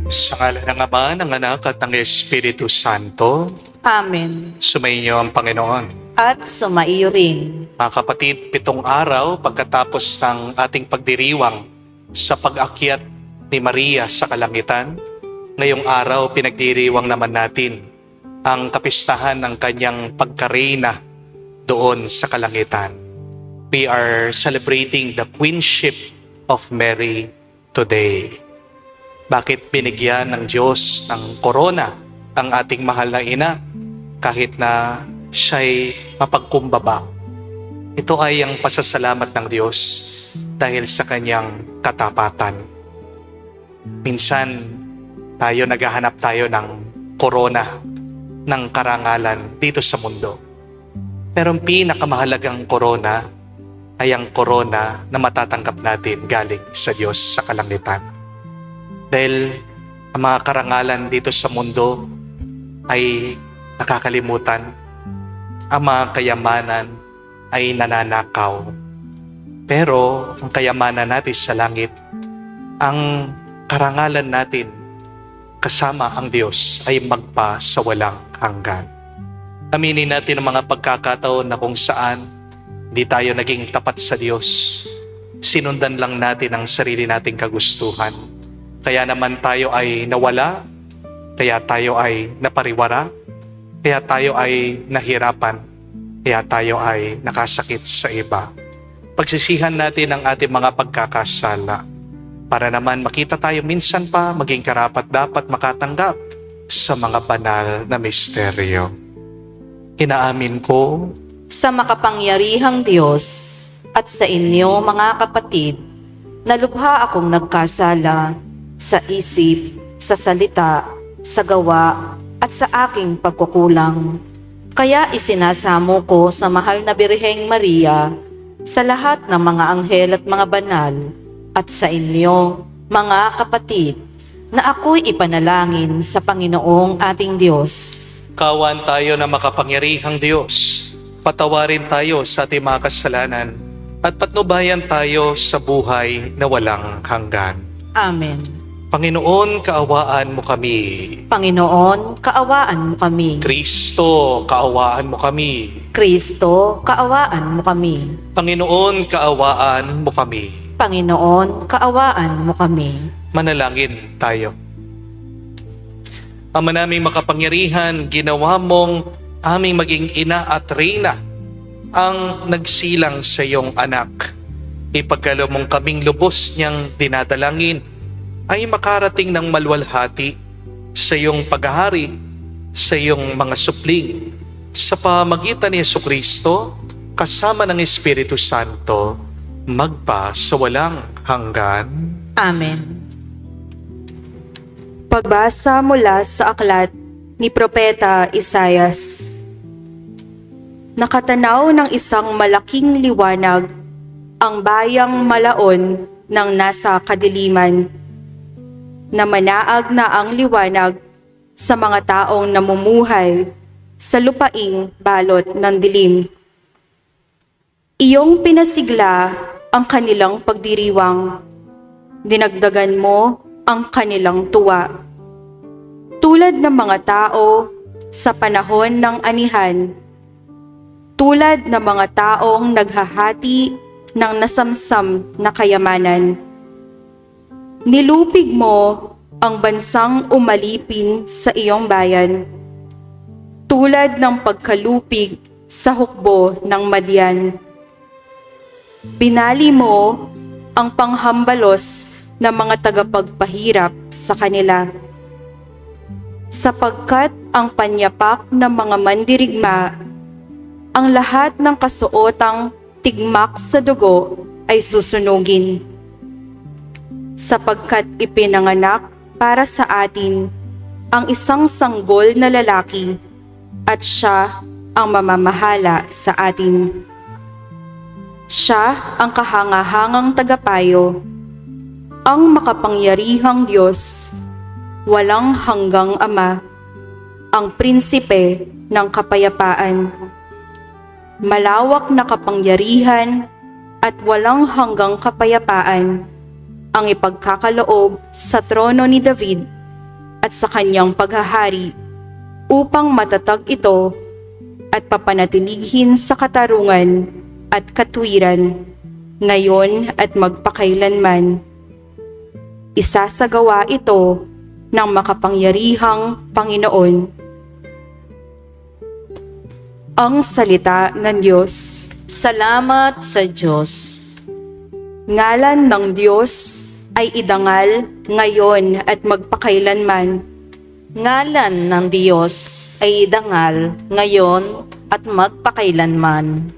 Sa ngala ng Ama, ng Anak at ng Espiritu Santo, Amen. sumainyo ang Panginoon. At sumaiyo rin. Mga kapatid, 7 araw pagkatapos ng ating pagdiriwang sa pag-akyat ni Maria sa kalangitan, ngayong araw pinagdiriwang naman natin ang kapistahan ng kanyang pagkareyna doon sa kalangitan. We are celebrating the queenship of Mary today. Bakit binigyan ng Diyos ng korona ang ating mahal na ina kahit na siya'y mapagkumbaba? Ito ay ang pasasalamat ng Diyos dahil sa kanyang katapatan. Minsan naghahanap tayo ng korona, ng karangalan dito sa mundo. Pero ang pinakamahalagang korona ay ang korona na matatanggap natin galing sa Diyos sa kalangitan. Dahil ang mga karangalan dito sa mundo ay nakakalimutan. Ang mga kayamanan ay nananakaw. Pero ang kayamanan natin sa langit, ang karangalan natin kasama ang Diyos ay magpa sa walang hanggan. Aminin natin ang mga pagkakataon na kung saan hindi tayo naging tapat sa Diyos. Sinundan lang natin ang sarili nating kagustuhan. Kaya naman tayo ay nawala, kaya tayo ay napariwara, kaya tayo ay nahirapan, kaya tayo ay nakasakit sa iba. Pagsisihan natin ang ating mga pagkakasala para naman makita tayo minsan pa maging karapat-dapat makatanggap sa mga banal na misteryo. Inaamin ko Sa makapangyarihang Diyos at sa inyo mga kapatid, na lubha akong nagkasala sa isip, sa salita, sa gawa, at sa aking pagkukulang. Kaya isinasamo ko sa mahal na Birheng Maria, sa lahat ng mga anghel at mga banal, at sa inyo, mga kapatid, na ako'y ipanalangin sa Panginoong ating Diyos. kawan tayo na makapangyarihang Diyos. Patawarin tayo sa ating mga kasalanan at patnubayan tayo sa buhay na walang hanggan. Amen. Panginoon, kaawaan mo kami. Panginoon, kaawaan mo kami. Kristo, kaawaan mo kami. Kristo, kaawaan mo kami. Panginoon, kaawaan mo kami. Panginoon, kaawaan mo kami. Manalangin tayo. Ama naming makapangyarihan, ginawa mong aming maging ina at reyna ang nagsilang sa iyong anak. Ipagkalo mong kaming lubos niyang dinadalangin ay makarating ng maluwalhati sa iyong paghahari, sa iyong mga supling, sa pamagitan ni Jesucristo, kasama ng Espiritu Santo, magpa sa walang hanggan. Amen. Pagbasa mula sa aklat ni Propeta Isaias. Nakatanaw ng isang malaking liwanag ang bayang malaon ng nasa kadiliman, na manaag na ang liwanag sa mga taong namumuhay sa lupaing balot ng dilim. Iyong pinasigla ang kanilang pagdiriwang, dinagdagan mo ang kanilang tuwa. Tulad ng mga tao sa panahon ng anihan, tulad ng mga taong naghahati ng nasamsam na kayamanan. Nilupig mo ang bansang umalipin sa iyong bayan, tulad ng pagkalupig sa hukbo ng Madian. Pinali mo ang panghambalos ng mga tagapagpahirap sa kanila, sapagkat ang panyapak ng mga mandirigma, ang lahat ng kasuotang tigmak sa dugo ay susunugin. Sapagkat ipinanganak para sa atin ang isang sanggol na lalaki, at siya ang mamamahala sa atin. Siya ang kahangahangang tagapayo, ang makapangyarihang Diyos, walang hanggang Ama, ang prinsipe ng kapayapaan. Malawak na kapangyarihan at walang hanggang kapayapaan ang ipagkakaloob sa trono ni David at sa kanyang paghahari, upang matatag ito at papanatilihin sa katarungan at katwiran, ngayon at magpakailanman. Isasagawa ito ng makapangyarihang Panginoon. Ang salita ng Diyos. Salamat sa Diyos. Ngalan ng Diyos ay idangal ngayon at magpakailanman. Ngalan ng Diyos ay idangal ngayon at magpakailanman.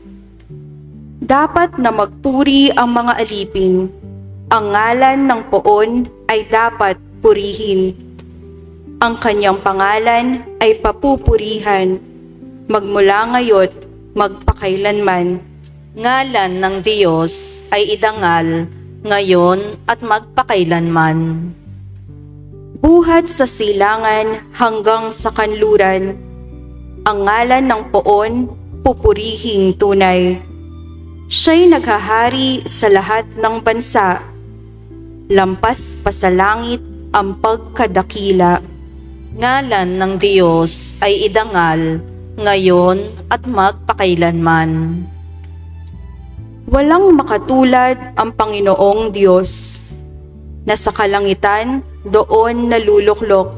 Dapat na magpuri ang mga alipin. Ang ngalan ng Poon ay dapat purihin. Ang kanyang pangalan ay papupurihan, magmula ngayon magpakailanman. Ngalan ng Diyos ay idangal ngayon at magpakailanman. Buhat sa silangan hanggang sa kanluran, ang ngalan ng Poon pupurihing tunay. Siya'y naghahari sa lahat ng bansa, lampas pa sa langit ang pagkadakila. Ngalan ng Diyos ay idangal ngayon at magpakailanman. Walang makatulad ang Panginoong Diyos, na sa kalangitan doon naluluklok.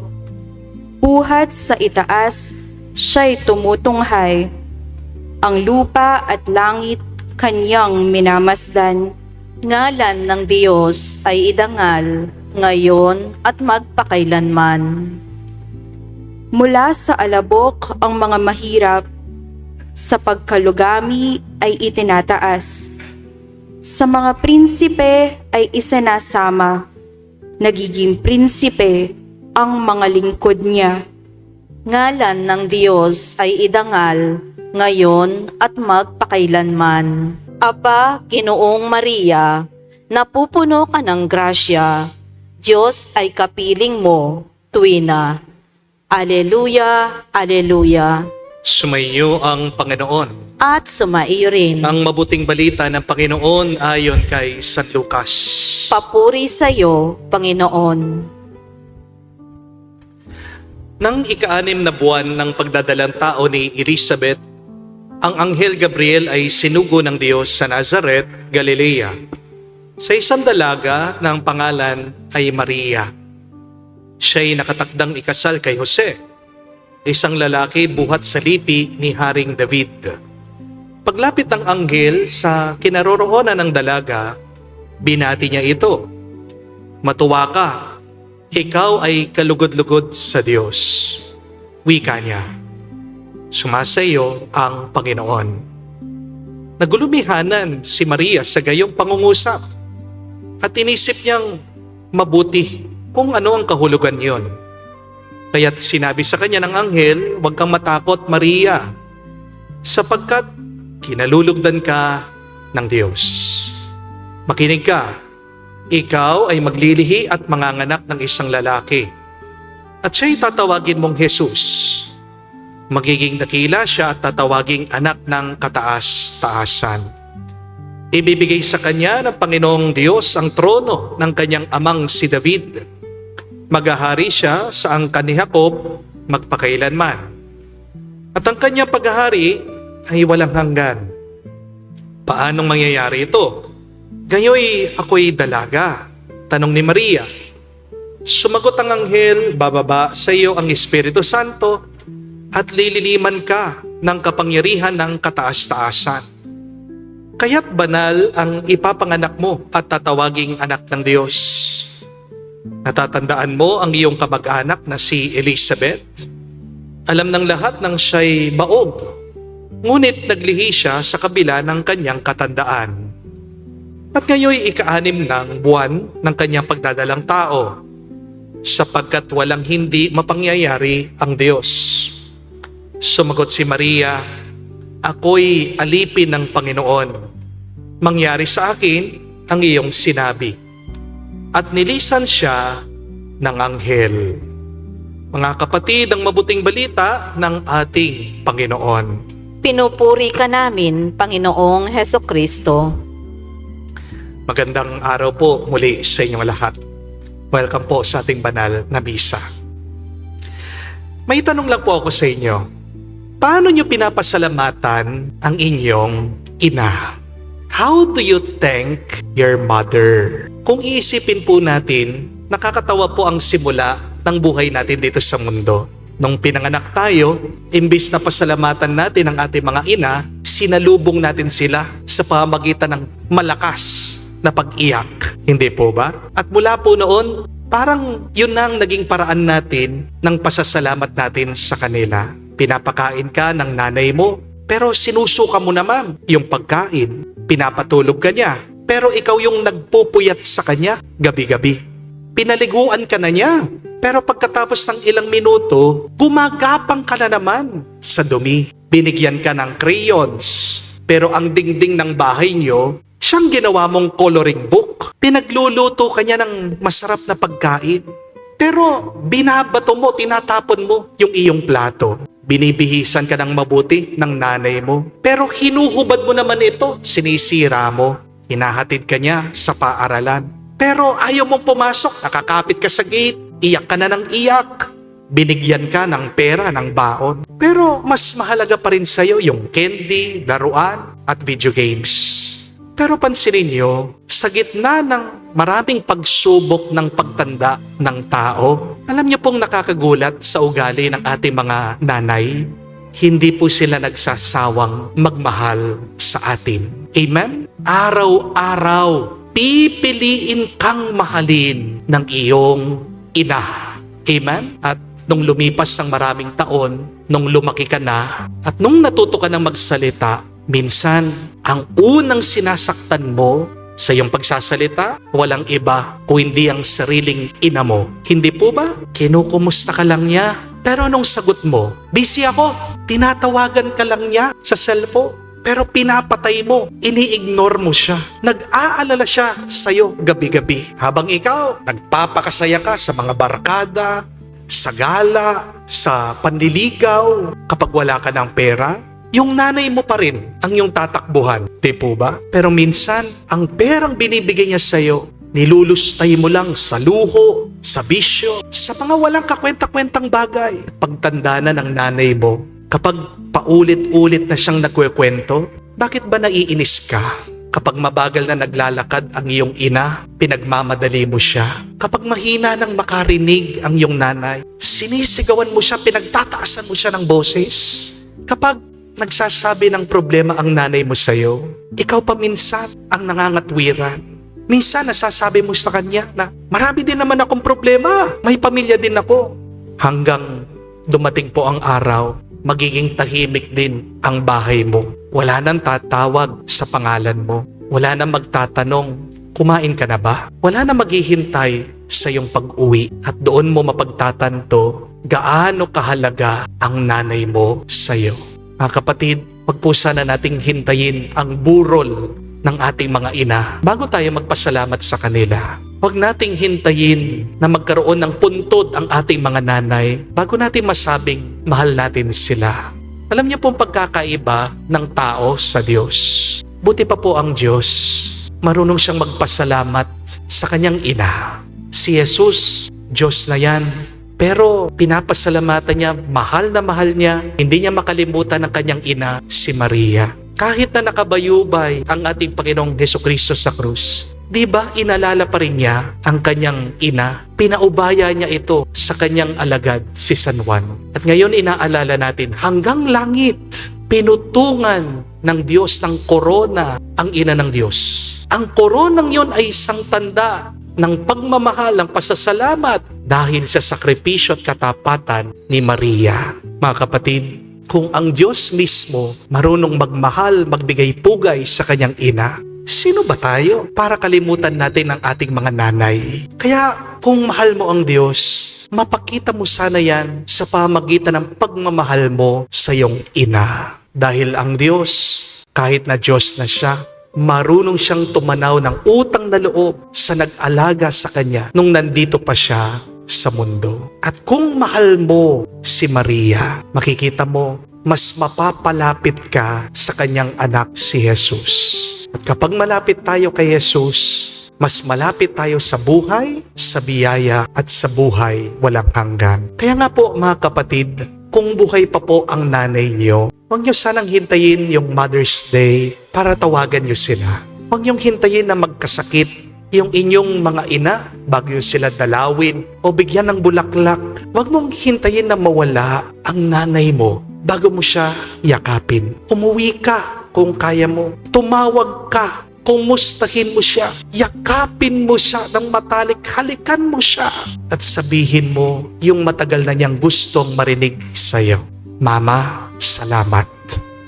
Buhat sa itaas, siya'y tumutunghay. Ang lupa at langit kanyang minamasdan. Ngalan ng Diyos ay idangal ngayon at magpakailanman. Mula sa alabok ang mga mahirap, sa pagkalugami ay itinataas. Sa mga prinsipe ay isinasama, nagiging prinsipe ang mga lingkod niya. Ngalan ng Diyos ay idangal ngayon at magpakailanman. Aba, Ginoong Maria, napupuno ka ng grasya, Diyos ay kapiling mo, tuwina. Aleluya, aleluya. Sumainyo ang Panginoon. At sumaiyo rin. Ang mabuting balita ng Panginoon ayon kay San Lucas. Papuri sa iyo, Panginoon. Nang ika-6 na buwan ng pagdadalang tao ni Elizabeth, ang Anghel Gabriel ay sinugo ng Diyos sa Nazaret, Galilea, sa isang dalaga na ang pangalan ay Maria. Siya'y nakatakdang ikasal kay Jose, isang lalaki buhat sa lipi ni Haring David. Paglapit ng anghel sa kinaroroonan ng dalaga, binati niya ito. Matuwa ka, ikaw ay kalugod-lugod sa Diyos. Wika niya, sumasayo ang Panginoon. Nagulumihanan si Maria sa gayong pangungusap at inisip niyang mabuti kung ano ang kahulugan yon. Kaya't sinabi sa kanya ng anghel, huwag kang matakot, Maria, sapagkat kinalulugdan ka ng Diyos. Makinig ka, ikaw ay maglilihi at manganganak ng isang lalaki. At siya'y tatawagin mong Jesus. Magiging dakila siya at tatawaging anak ng kataas-taasan. Ibibigay sa kanya ng Panginoong Diyos ang trono ng kanyang amang si David. Maghahari siya sa angkan ni Jacob magpakailanman. At ang kanyang paghahari ay walang hanggan. Paanong mangyayari ito? Gayoy ako'y dalaga. Tanong ni Maria. Sumagot ang anghel, bababa sa iyo ang Espiritu Santo at lililiman ka ng kapangyarihan ng kataas-taasan. Kaya't banal ang ipapanganak mo at tatawaging anak ng Diyos. Natatandaan mo ang iyong kamag-anak na si Elizabeth? Alam ng lahat ng siya'y baog, ngunit naglihi siya sa kabila ng kanyang katandaan. At ngayoy ika-6 ng buwan ng kanyang pagdadalang tao, sapagkat walang hindi mapangyayari ang Diyos. Sumagot si Maria, ako'y alipin ng Panginoon. Mangyari sa akin ang iyong sinabi. At nilisan siya ng anghel. Mga kapatid, ang mabuting balita ng ating Panginoon. Pinupuri ka namin, Panginoong Hesukristo. Magandang araw po muli sa inyong lahat. Welcome po sa ating banal na misa. May tanong lang po ako sa inyo. Paano nyo pinapasalamatan ang inyong ina? How do you thank your mother? Kung iisipin po natin, nakakatawa po ang simula ng buhay natin dito sa mundo. Nung pinanganak tayo, imbis na pasalamatan natin ang ating mga ina, sinalubong natin sila sa pamamagitan ng malakas na pag-iyak. Hindi po ba? At mula po noon, parang yun na ang naging paraan natin ng pasasalamat natin sa kanila. Pinapakain ka ng nanay mo, pero sinusuka mo naman yung pagkain. Pinapatulog ka niya, pero ikaw yung nagpupuyat sa kanya gabi-gabi. Pinaliguan ka na niya, pero pagkatapos ng ilang minuto, gumagapang ka na naman sa dumi. Binigyan ka ng crayons, pero ang dingding ng bahay niyo, siyang ginawa mong coloring book. Pinagluluto ka niya ng masarap na pagkain. Pero binabato mo, tinatapon mo yung iyong plato. Binibihisan ka ng mabuti ng nanay mo. Pero hinuhubad mo naman ito, sinisira mo. Hinahatid ka niya sa paaralan. Pero ayaw mong pumasok, nakakapit ka sa gate, iyak ka na ng iyak. Binigyan ka ng pera, ng baon. Pero mas mahalaga pa rin sa'yo yung candy, laruan, at video games. Pero pansinin nyo, sa gitna ng maraming pagsubok ng pagtanda ng tao, alam nyo pong nakakagulat sa ugali ng ating mga nanay, hindi po sila nagsasawang magmahal sa atin. Amen? Araw-araw, pipiliin kang mahalin ng iyong ina. Amen? At nung lumipas ng maraming taon, nung lumaki ka na, at nung natuto ka ng magsalita, minsan, ang unang sinasaktan mo sa iyong pagsasalita, walang iba kung hindi ang sariling ina mo. Hindi po ba? Kinukumusta ka lang niya. Pero nung sagot mo, busy ako, tinatawagan ka lang niya sa cellphone. Pero pinapatay mo, ini-ignore mo siya. Nag-aalala siya sa'yo gabi-gabi. Habang ikaw, nagpapakasaya ka sa mga barkada, sa gala, sa panliligaw. Kapag wala ka ng pera, yung nanay mo pa rin ang yung tatakbuhan. Di po ba? Pero minsan, ang perang binibigay niya sa'yo, nilulustay mo lang sa luho, sa bisyo, sa mga walang kakwenta-kwentang bagay. Pagtanda na ng nanay mo, kapag paulit-ulit na siyang nagkukwento, bakit ba naiinis ka? Kapag mabagal na naglalakad ang iyong ina, pinagmamadali mo siya. Kapag mahina nang makarinig ang iyong nanay, sinisigawan mo siya, pinagtataasan mo siya ng boses. Kapag nagsasabi ng problema ang nanay mo sa'yo, ikaw pa minsan ang nangangatwiran. Minsan nasasabi mo sa kanya na, marami din naman akong problema, may pamilya din ako. Hanggang dumating po ang araw, magiging tahimik din ang bahay mo. Wala nang tatawag sa pangalan mo. Wala nang magtatanong, kumain ka na ba? Wala nang maghihintay sa iyong pag-uwi. At doon mo mapagtatanto, gaano kahalaga ang nanay mo sa iyo. Mga kapatid, wag po sana nating hintayin ang burol ng ating mga ina bago tayo magpasalamat sa kanila. Huwag nating hintayin na magkaroon ng puntod ang ating mga nanay bago natin masabing mahal natin sila. Alam niyo pong pagkakaiba ng tao sa Diyos. Buti pa po ang Diyos, marunong siyang magpasalamat sa kanyang ina. Si Jesus, Diyos na yan, pero pinapasalamatan niya, mahal na mahal niya, hindi niya makalimutan ang kanyang ina, si Maria. Kahit na nakabayubay ang ating Panginoong Hesukristo sa krus, di ba inalala pa rin niya ang kanyang ina? Pinaubaya niya ito sa kanyang alagad, si San Juan. At ngayon inaalala natin, hanggang langit, pinutungan ng Diyos ng korona ang ina ng Diyos. Ang koronang yon ay isang tanda ng pagmamahal, ng pasasalamat dahil sa sakripisyo at katapatan ni Maria. Mga kapatid, kung ang Diyos mismo marunong magmahal, magbigay pugay sa kanyang ina, sino ba tayo para kalimutan natin ang ating mga nanay? Kaya kung mahal mo ang Diyos, mapakita mo sana yan sa pamagitan ng pagmamahal mo sa iyong ina. Dahil ang Diyos, kahit na Diyos na siya, marunong siyang tumanaw ng utang na loob sa nag-alaga sa kanya nung nandito pa siya sa mundo. At kung mahal mo si Maria, makikita mo, mas mapapalapit ka sa kanyang anak si Jesus. At kapag malapit tayo kay Jesus, mas malapit tayo sa buhay, sa biyaya at sa buhay walang hanggan. Kaya nga po mga kapatid, kung buhay pa po ang nanay niyo, huwag niyo sanang hintayin yung Mother's Day para tawagan niyo sila. Huwag niyong hintayin na magkasakit yung inyong mga ina bago niyo sila dalawin o bigyan ng bulaklak. Huwag mong hintayin na mawala ang nanay mo bago mo siya yakapin. Umuwi ka kung kaya mo. Tumawag ka. Kumustahin mo siya. Yakapin mo siya ng matalik. Halikan mo siya. At sabihin mo yung matagal na niyang gustong marinig sa'yo. Mama, salamat.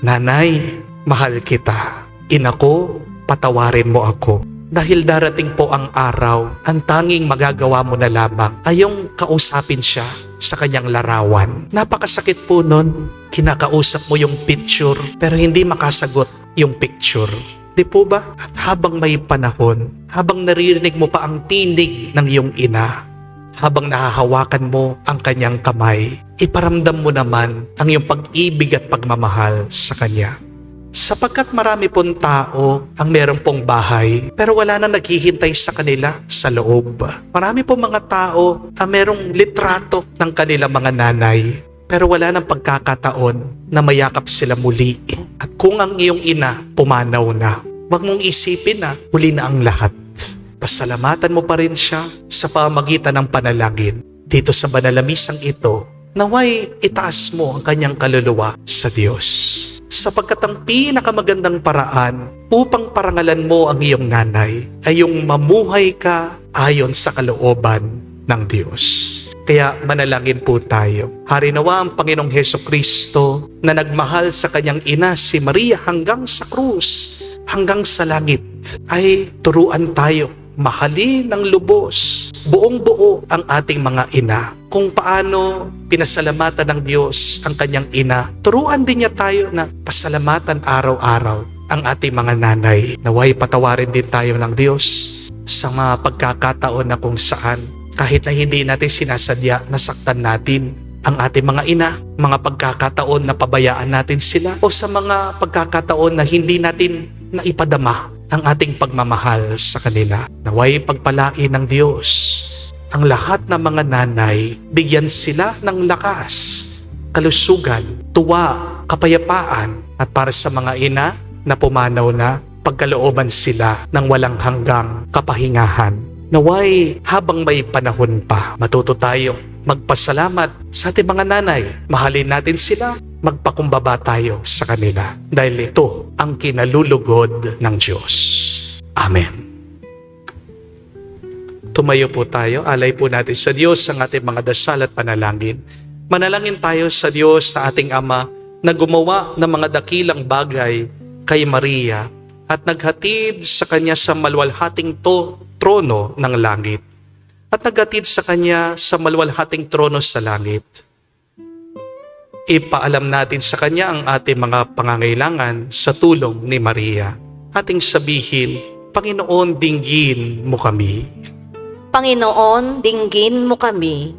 Nanay, mahal kita. Ina ko, patawarin mo ako. Dahil darating po ang araw, ang tanging magagawa mo na lamang ay yung kausapin siya sa kanyang larawan. Napakasakit po nun. Kinakausap mo yung picture pero hindi makasagot yung picture. Di po ba? At habang may panahon, habang naririnig mo pa ang tinig ng iyong ina, habang nahahawakan mo ang kanyang kamay, iparamdam mo naman ang iyong pag-ibig at pagmamahal sa kanya. Sapagkat marami pong tao ang meron pong bahay pero wala na naghihintay sa kanila sa loob. Marami pong mga tao ang merong litrato ng kanilang mga nanay pero wala nang pagkakataon na mayakap sila muli. At kung ang iyong ina pumanaw na, huwag mong isipin na huli na ang lahat. Pasalamatan mo pa rin siya sa pamagitan ng panalangin. Dito sa banalamisang ito, naway itaas mo ang kanyang kaluluwa sa Diyos. Sapagkat ang pinakamagandang paraan upang parangalan mo ang iyong nanay ay yung mamuhay ka ayon sa kalooban ng Diyos. Kaya manalangin po tayo. Harinawa ang Panginoong Hesukristo na nagmahal sa kanyang ina si Maria hanggang sa krus, hanggang sa langit, ay turuan tayo mahalin ng lubos, buong buo ang ating mga ina. Kung paano pinasalamatan ng Diyos ang kanyang ina, turuan din niya tayo na pasalamatan araw-araw ang ating mga nanay. Naway patawarin din tayo ng Diyos sa mga pagkakataon na kung saan kahit na hindi natin sinasadya, nasaktan natin ang ating mga ina, mga pagkakataon na pabayaan natin sila o sa mga pagkakataon na hindi natin naipadama ang ating pagmamahal sa kanila. Naway pagpalain ng Diyos ang lahat ng mga nanay, bigyan sila ng lakas, kalusugan, tuwa, kapayapaan, at para sa mga ina na pumanaw na, pagkalooban sila ng walang hanggang kapahingahan. Naway habang may panahon pa, matuto tayong magpasalamat sa ating mga nanay. Mahalin natin sila, magpakumbaba tayo sa kanila. Dahil ito ang kinalulugod ng Diyos. Amen. Tumayo po tayo, alay po natin sa Diyos ang ating mga dasal at panalangin. Manalangin tayo sa Diyos, sa ating Ama, na gumawa ng mga dakilang bagay kay Maria at naghatid sa Kanya sa maluwalhating trono ng langit at naghatid sa Kanya sa maluwalhating trono sa langit. Ipaalam natin sa Kanya ang ating mga pangangailangan sa tulong ni Maria. Ating sabihin, Panginoon, dinggin mo kami. Panginoon, dinggin mo kami.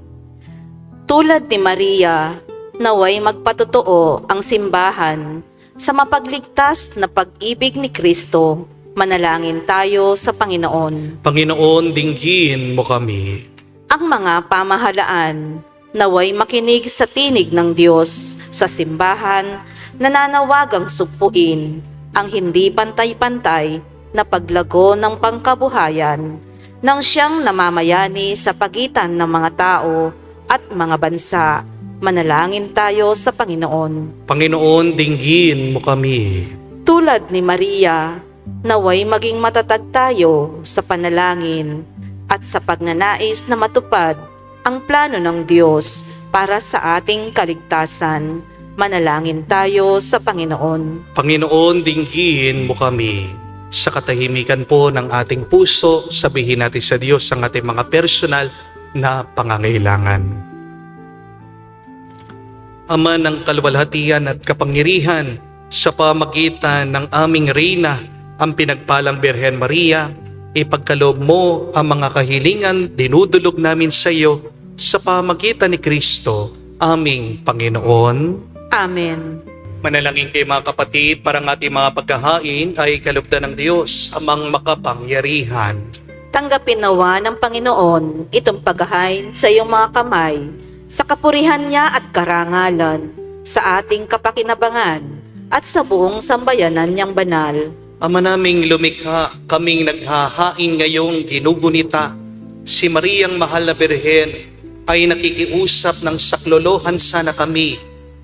Tulad ni Maria, naway magpatotoo ang simbahan sa mapagligtas na pag-ibig ni Kristo. Manalangin tayo sa Panginoon. Panginoon, dinggin mo kami. Ang mga pamahalaan, naway makinig sa tinig ng Diyos sa simbahan, nananawagang sugpuin ang hindi pantay-pantay na paglago ng pangkabuhayan nang siyang namamayani sa pagitan ng mga tao at mga bansa. Manalangin tayo sa Panginoon. Panginoon, dinggin mo kami. Tulad ni Maria, naway maging matatag tayo sa panalangin at sa pagnanais na matupad ang plano ng Diyos para sa ating kaligtasan. Manalangin tayo sa Panginoon. Panginoon, dinggin mo kami. Sa katahimikan po ng ating puso, sabihin natin sa Diyos ang ating mga personal na pangangailangan. Ama ng kaluwalhatian at kapangyarihan, sa pamagitan ng aming Reyna, ang pinagpalang Birhen Maria, ipagkaloob mo ang mga kahilingan dinudulog namin sa iyo sa pamagitan ni Kristo, aming Panginoon. Amen. Manalangin kayo mga kapatid, para ang ating mga pagkahain ay kalugdan ng Diyos, amang makapangyarihan. Tanggapin nawa ng Panginoon itong paghahain sa iyong mga kamay, sa kapurihan niya at karangalan, sa ating kapakinabangan, at sa buong sambayanan niyang banal. Ama naming lumikha, kaming naghahain ngayong ginugunita. Si Mariang Mahal na Birhen ay nakikiusap ng saklolohan sana kami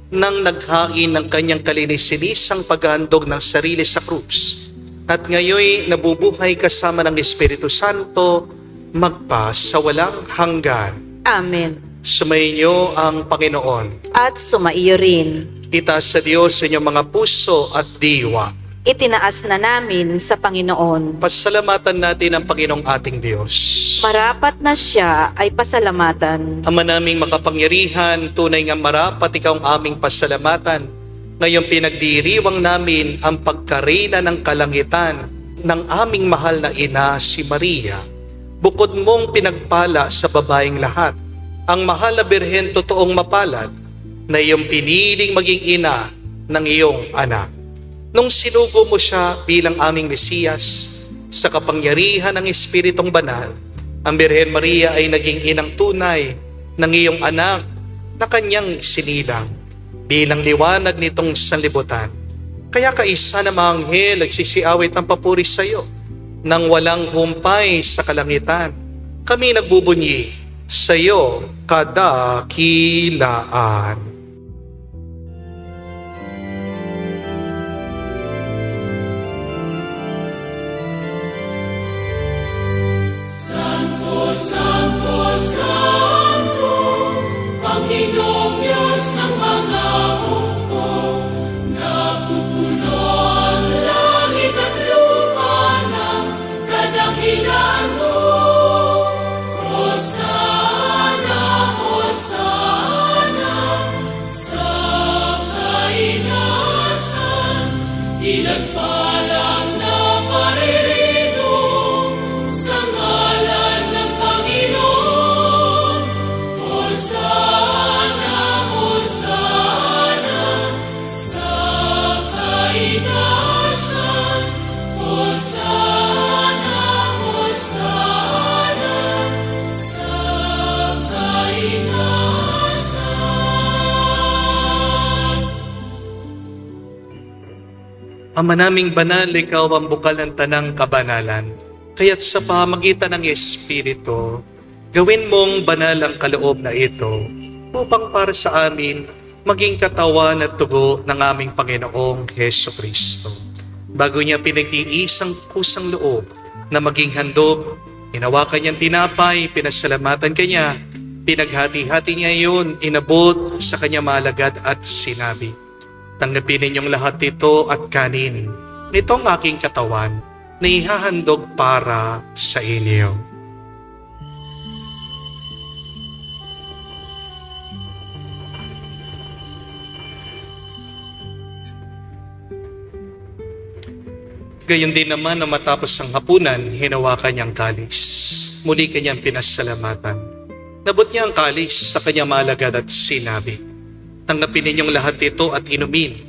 nang naghain ng kanyang kalinisan paghandog ng sarili sa krus. At ngayon nabubuhay kasama ng Espiritu Santo magpa sa walang hanggan. Amen. Sumainyo ang Panginoon. At sumaiyo rin. Itaas sa Diyos sa inyong mga puso at diwa. Itinaas na namin sa Panginoon. Pasalamatan natin ang Panginoong ating Diyos. Marapat na siya ay pasalamatan. Ama naming makapangyarihan, tunay nga marapat ikaw ang aming pasalamatan. Ngayong pinagdiriwang namin ang pagkarina ng kalangitan ng aming mahal na ina si Maria. Bukod mong pinagpala sa babaeng lahat, ang mahal na Birhen totoong mapalad na iyong piniling maging ina ng iyong anak. Nung sinugo mo siya bilang aming Mesiyas, sa kapangyarihan ng Espiritong Banal, ang Birhen Maria ay naging inang tunay ng iyong anak na kanyang sinilang bilang liwanag nitong sanlibutan. Kaya kaisa na mga anghel nagsisiawit ang papuri sa iyo nang walang humpay sa kalangitan. Kami nagbubunyi sa iyo kadakilaan. Santo, Santo, Panginoong Diyos ng mga hukbo, napupuno ang langit at lupa ng kadakilaan mo. Hosana, Hosana, sa kainasan, ilang na paririto sa ngalan ng Panginoon. Hosana, Hosana, sa kainasan. Hosana, Hosana, sa kainasan. Ama naming banal, ikaw ang bukal ng tanang kabanalan. Kaya't sa pamagitan ng Espiritu, gawin mong banal ang kaloob na ito upang para sa amin maging katawan at tugo ng aming Panginoong Heso Kristo. Bago niya pinag-iisang kusang loob na maging handog, hinawakan niyang tinapay, pinasalamatan kanya, pinaghati-hati niya iyon, inabot sa kanya malagad at sinabi, "Tanggapin ninyong lahat ito at kanin. Ito ang aking katawan na ihahandog para sa inyo." Gayon din naman na matapos ang hapunan, hinawakan niyang kalis. Muli kanyang pinasalamatan. Nabot niya ang kalis sa kanyang malagad at sinabi, "Tanggapin ninyong lahat ito at inumin.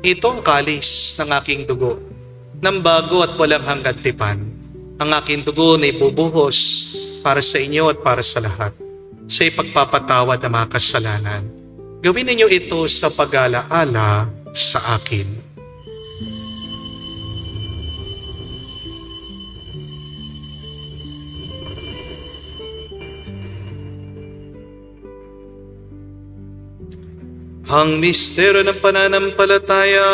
Ito ang kalis ng aking dugo, ng bago at walang hanggan tipan. Ang aking dugo na ibubuhos para sa inyo at para sa lahat, sa ipagpapatawad ng mga kasalanan. Gawin ninyo ito sa pag-alaala sa akin." Ang misteryo ng pananampalataya.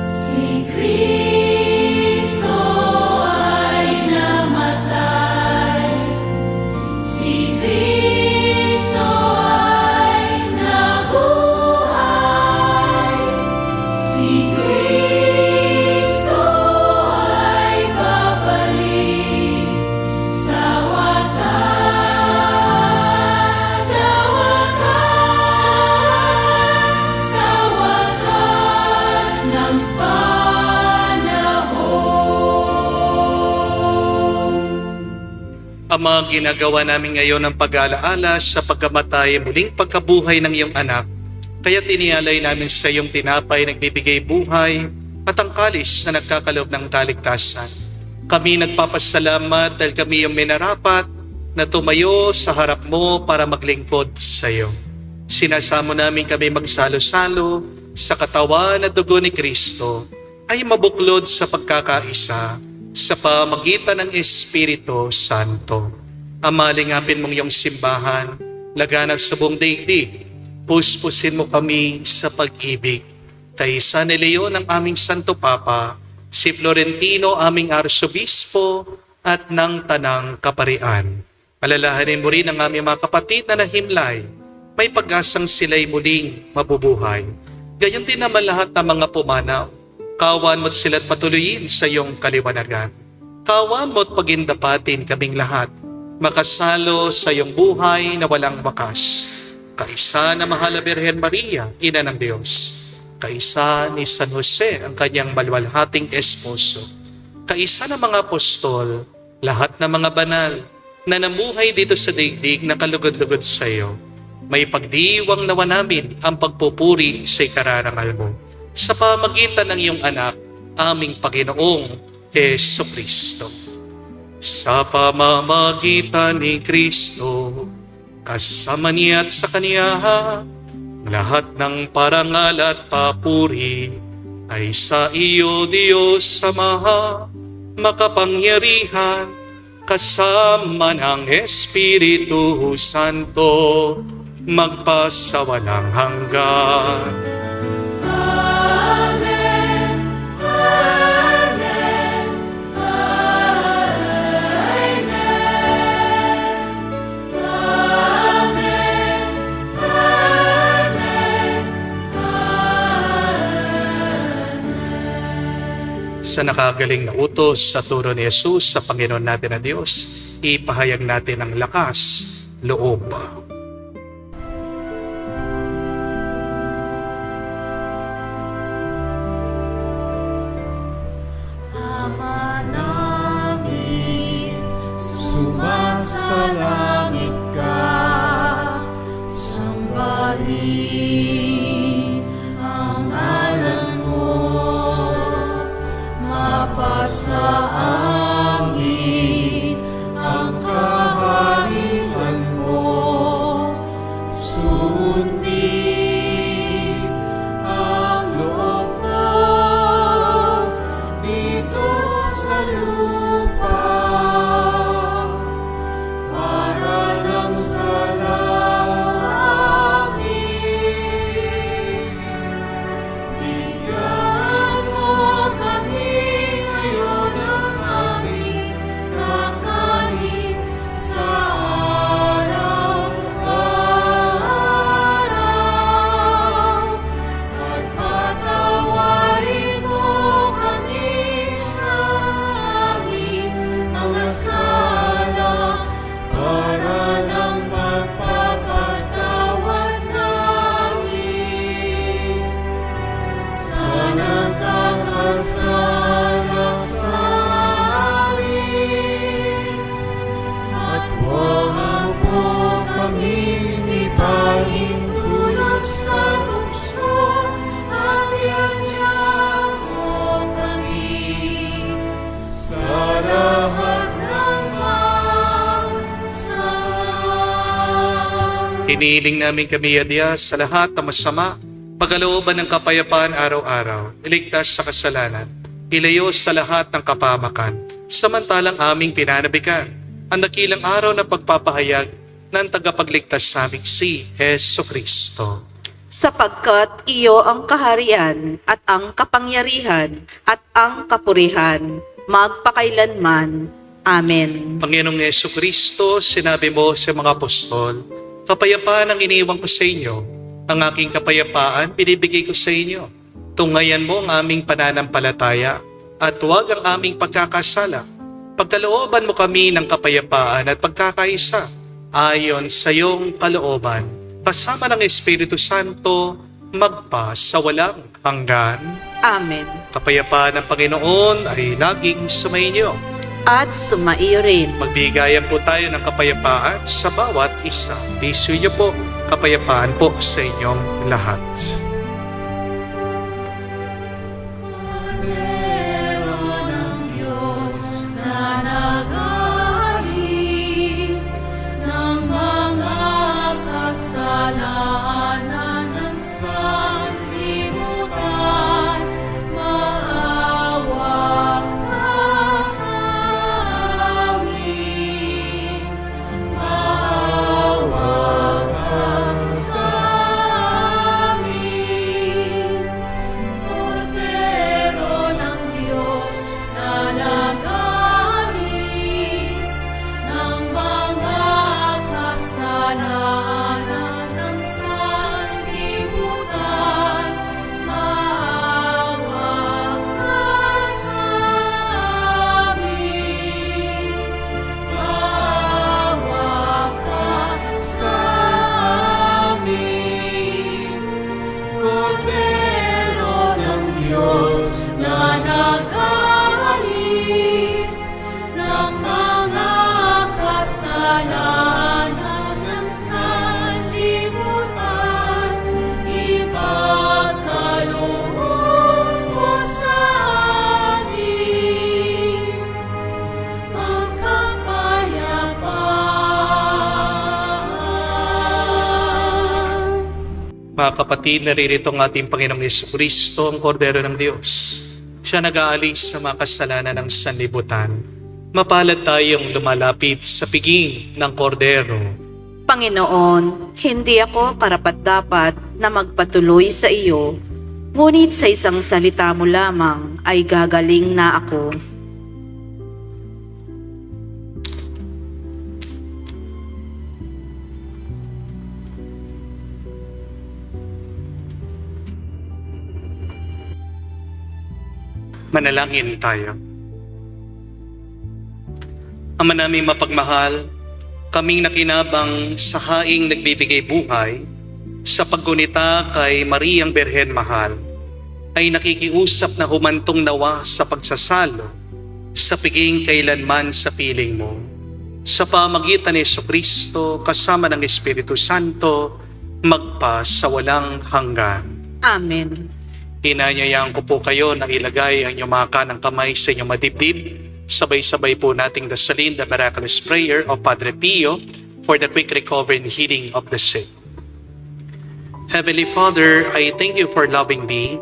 Si Kristo ay namatay, si Kristo ay nabuhay, si Kristo ay babalik sa wakas, sa wakas ng Ama, ginagawa namin ngayon ang pag-aalaala sa pagkamatay, muling pagkabuhay ng iyong anak. Kaya tinialay namin sa iyong tinapay nagbibigay buhay at ang kalis na nagkakaloob ng kaligtasan. Kami nagpapasalamat dahil kami yung minarapat na tumayo sa harap mo para maglingkod sa iyo. Sinasamo namin kami magsalo-salo sa katawan at dugo ni Kristo ay mabuklod sa pagkakaisa sa pamagitan ng Espiritu Santo. Amalingapin mong iyong simbahan, laganap sa buong daigdig. Puspusin mo kami sa pag-ibig. Kay San Leon ang aming Santo Papa, si Florentino aming Arsobispo at ng Tanang Kaparian. Alalahanin mo rin ang aming mga kapatid na nahimlay. May pag-asang sila'y muling mabubuhay. Gayon din naman lahat ng mga pumanaw. Kawan mo't sila't patuloyin sa iyong kaliwanagan. Kawan mo't pagindapatin kaming lahat. Makasalo sa iyong buhay na walang wakas. Kaisa na mahal na Birhen Maria, Ina ng Diyos. Kaisa ni San Jose, ang kanyang maluwalhating esposo. Kaisa ng mga apostol, lahat ng mga banal na namuhay dito sa daigdig na kalugod-lugod sa iyo. May pagdiwang nawa namin ang pagpupuri sa ikararangal mo sa pamagitan ng iyong anak, aming Panginoong Heso Kristo. Sa pamamagitan ni Kristo, kasama niya at sa Kanya, lahat ng parangal at papuri ay sa iyo, Diyos Ama, makapangyarihan, kasama ng Espiritu Santo, magpasawalang hanggan. Amen. Amen. Amen. Amen. Amen. Sa nakagaling na utos sa turo ni Jesus sa Panginoon natin na Diyos, ipahayag natin ang lakas, loob. Ama namin, sumasalangit ka, sambahin ang ngalan mo, mapasa amin ang kaharian mo, sundin ang loob mo dito sa lupa para nang sa langit. Bigyan mo kami ngayon ng aming kakanin sa araw-araw at patawarin mo kami sa aming mga sala para nang magpapatawad namin sa nagkakasala sa amin. At huwag mo kami ipahintulot sa tukso at iadya mo kami sa lahat ng masama. Iniiling namin kami, Adya, sa lahat ng masama, pagkalooban ng kapayapaan araw-araw, iligtas sa kasalanan, ilayo sa lahat ng kapamakan, samantalang aming pinanabikan ang dakilang araw na pagpapahayag ng tagapagligtas sa aming si Heso Kristo. Sapagkat iyo ang kaharian at ang kapangyarihan at ang kapurihan, magpakailanman. Amen. Panginoong Heso Kristo, sinabi mo sa mga apostol, kapayapaan ang iniwan ko sa inyo, ang aking kapayapaan binibigay ko sa inyo. Tungayan mo ang aming pananampalataya at huwag ang aming pagkakasala. Pagkalooban mo kami ng kapayapaan at pagkakaisa ayon sa iyong kalooban, kasama ng Espiritu Santo, magpa sa walang hanggan. Amen. Kapayapaan ng Panginoon ay laging sumainyo. At sumaiyo rin. Magbigayan po tayo ng kapayapaan sa bawat isa. Bisyo niyo po Kapayapaan po sa inyong lahat. Kordero ng Diyos na nag-aalis ng mga kasalanan ng sanlibutan, maawa ka sa amin. Maawa ka sa amin. Kordero ng Diyos na nag-aalis ng mga kasalanan ng sanlibutan, maawa ka sa amin. Maawa ka sa amin. Kordero ng Diyos na nag-aalis ng mga kasalanan ng sanlibutan, ipagkaloob mo sa amin ang kapayapaan. Mga kapatid, naririto ang ating Panginoong Jesucristo, ang Kordero ng Diyos. Siya nag-aalis sa mga kasalanan ng sanlibutan. Mapalad tayong lumalapit sa piging ng Kordero. Panginoon, hindi ako karapat-dapat na magpatuloy sa iyo, ngunit sa isang salita mo lamang ay gagaling na ako. Manalangin tayo. Ama naming mapagmahal, kaming nakinabang sa haing nagbibigay buhay, sa paggunita kay Mariang Berhen Mahal, ay nakikiusap na humantong nawa sa pagsasalo, sa piging kailanman sa piling mo. Sa pamagitan ni Jesucristo, kasama ng Espiritu Santo, magpa sa walang hanggan. Amen. Inanyayaan ko po kayo na ilagay ang inyong mga kanang kamay sa inyong madibdib. Sabay-sabay po nating dasalin the miraculous prayer of Padre Pio for the quick recovery and healing of the sick. Heavenly Father, I thank you for loving me.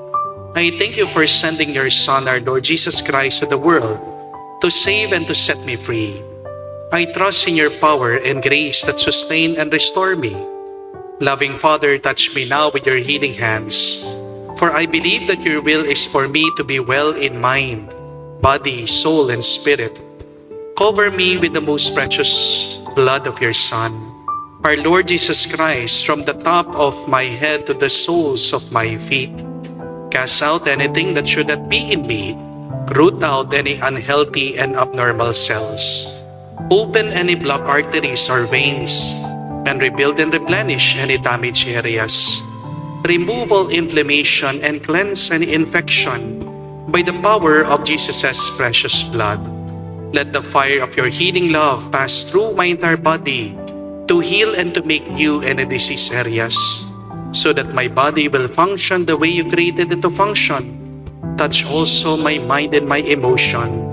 I thank you for sending your Son, our Lord Jesus Christ, to the world to save and to set me free. I trust in your power and grace that sustain and restore me. Loving Father, touch me now with your healing hands. For I believe that your will is for me to be well in mind, body, soul, and spirit. Cover me with the most precious blood of your Son, our Lord Jesus Christ, from the top of my head to the soles of my feet. Cast out anything that should not be in me. Root out any unhealthy and abnormal cells. Open any blocked arteries or veins, and rebuild and replenish any damaged areas. Remove all inflammation and cleanse any infection by the power of Jesus' precious blood. Let the fire of your healing love pass through my entire body to heal and to make new any disease areas, so that my body will function the way you created it to function. Touch also my mind and my emotion,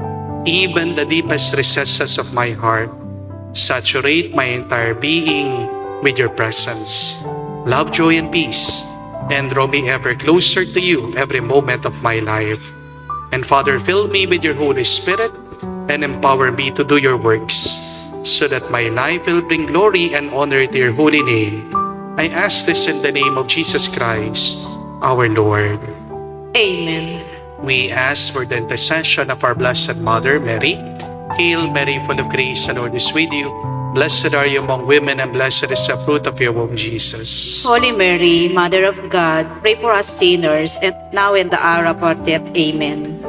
even the deepest recesses of my heart. Saturate my entire being with your presence. Love, joy, and peace, and draw me ever closer to you every moment of my life. And Father, fill me with your Holy Spirit and empower me to do your works, so that my life will bring glory and honor to your holy name. I ask this in the name of Jesus Christ, our Lord. Amen. We ask for the intercession of our Blessed Mother, Mary. Hail Mary, full of grace, the Lord is with you. Blessed are you among women, and blessed is the fruit of your womb, Jesus. Holy Mary, Mother of God, pray for us sinners, and now in the hour of our death. Amen.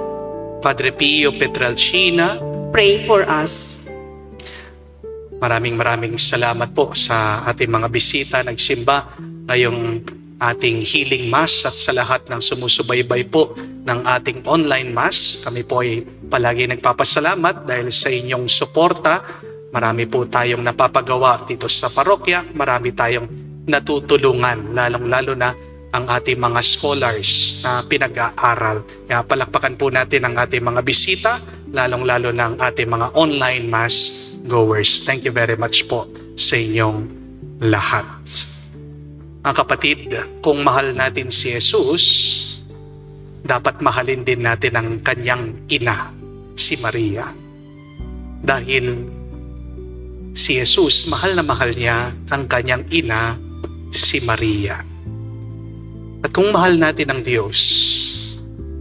Padre Pio Petralcina, Pray for us. maraming salamat po sa ating mga bisita nagsimba ngayong ating healing mass, at sa lahat ng sumusubaybay po ng ating online mass. Kami po ay palagi nagpapasalamat dahil sa inyong suporta. Marami po tayong napapagawa dito sa parokya. Marami tayong natutulungan, lalong-lalo na ang ating mga scholars na pinag-aaral. Kaya palakpakan po natin ang ating mga bisita, lalong-lalo na ang ating mga online mass goers. Thank you very much po sa inyong lahat. Ang kapatid, kung mahal natin si Jesus, dapat mahalin din natin ang kanyang ina, si Maria. Dahil si Jesus, mahal na mahal niya ang kanyang ina, si Maria. At kung mahal natin ang Diyos,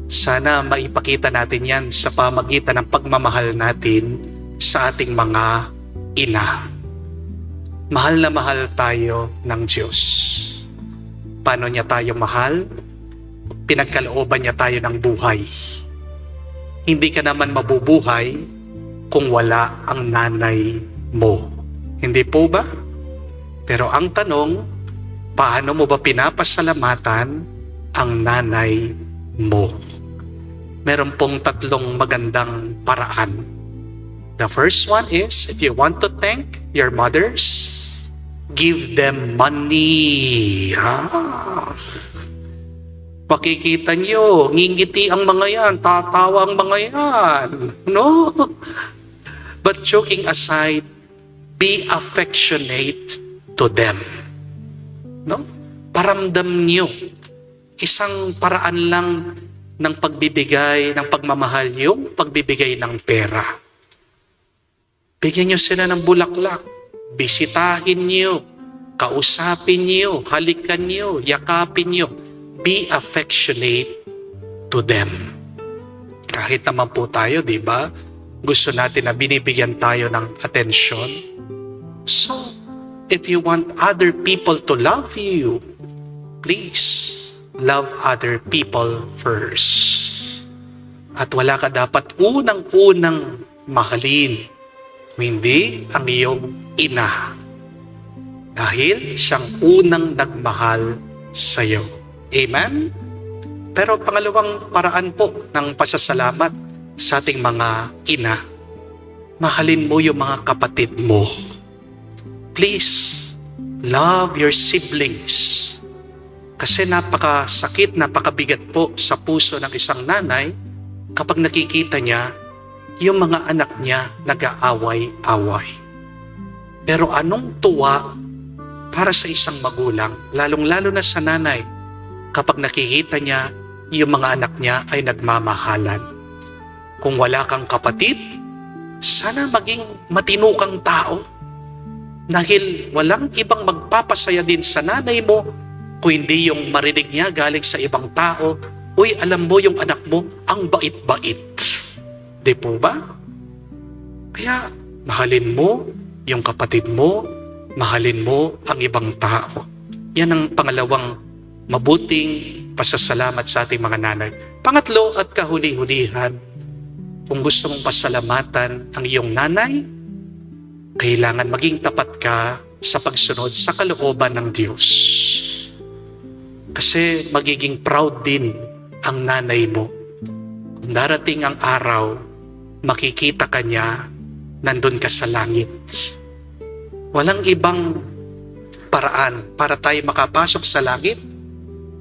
sana maipakita natin yan sa pamagitan ng pagmamahal natin sa ating mga ina. Mahal na mahal tayo ng Diyos. Paano niya tayo mahal? Pinagkalooban niya tayo ng buhay. Hindi ka naman mabubuhay kung wala ang nanay mo. Hindi po ba? Pero ang tanong, paano mo ba pinapasalamatan ang nanay mo? Meron pong tatlong magandang paraan. The first one is, if you want to thank your mothers, give them money. Makikita nyo, ngingiti ang mga yan, tatawa ang mga yan. No? But joking aside, be affectionate to them. No? Paramdam nyo. Isang paraan lang ng pagbibigay, ng pagmamahal yung pagbibigay ng pera. Bigyan nyo sila ng bulaklak. Bisitahin nyo. Kausapin nyo. Halikan nyo. Yakapin nyo. Be affectionate to them. Kahit naman po tayo, di ba? Gusto natin na binibigyan tayo ng atensyon. So, if you want other people to love you, please love other people first. At wala ka dapat unang-unang mahalin, hindi ang iyong ina. Dahil siyang unang nagmahal sa iyo. Amen? Pero pangalawang paraan po ng pasasalamat sa ating mga ina, mahalin mo yung mga kapatid mo. Please, love your siblings. Kasi napakasakit, napakabigat po sa puso ng isang nanay kapag nakikita niya yung mga anak niya nag-aaway-away. Pero anong tuwa para sa isang magulang, lalong-lalo na sa nanay, kapag nakikita niya yung mga anak niya ay nagmamahalan. Kung wala kang kapatid, sana maging matino kang tao. Dahil walang ibang magpapasaya din sa nanay mo kung hindi yung marinig niya galing sa ibang tao, uy, alam mo yung anak mo, ang bait-bait. Di po ba? Kaya mahalin mo yung kapatid mo, mahalin mo ang ibang tao. Yan ang pangalawang mabuting pasasalamat sa ating mga nanay. Pangatlo at kahuli-hulihan, kung gusto mong pasalamatan ang iyong nanay, kailangan maging tapat ka sa pagsunod sa kalooban ng Diyos. Kasi magiging proud din ang nanay mo. Kung darating ang araw, makikita ka niya, nandun ka sa langit. Walang ibang paraan para tayo makapasok sa langit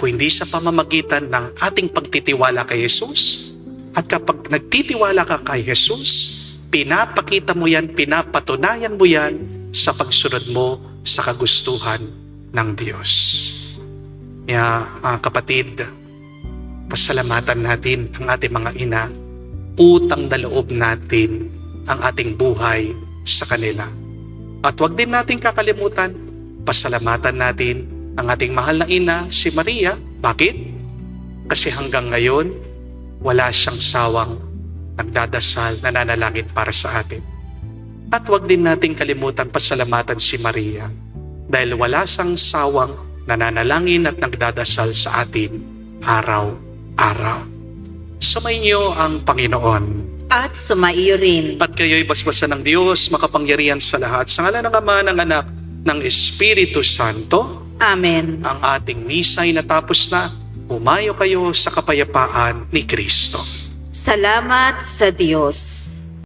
kung hindi sa pamamagitan ng ating pagtitiwala kay Jesus. At kapag nagtitiwala ka kay Jesus, pinapakita mo yan, pinapatunayan mo yan sa pagsunod mo sa kagustuhan ng Diyos. Kaya mga kapatid, pasalamatan natin ang ating mga ina, utang na loob natin ang ating buhay sa kanila. At huwag din natin kakalimutan, pasalamatan natin ang ating mahal na ina, si Maria. Bakit? Kasi hanggang ngayon, wala siyang sawang nagdadasal, nananalangin para sa atin. At huwag din natin kalimutan pasalamatan si Maria dahil wala siyang sawang nananalangin at nagdadasal sa atin araw-araw. Sumainyo ang Panginoon. At sumaiyo rin. At kayo'y basbasan ng Diyos, makapangyarihan sa lahat. Sa ngalan ng Ama, ng Anak, ng Espiritu Santo. Amen. Ang ating misa'y natapos na. Humayo kayo sa kapayapaan ni Kristo. Salamat sa Diyos.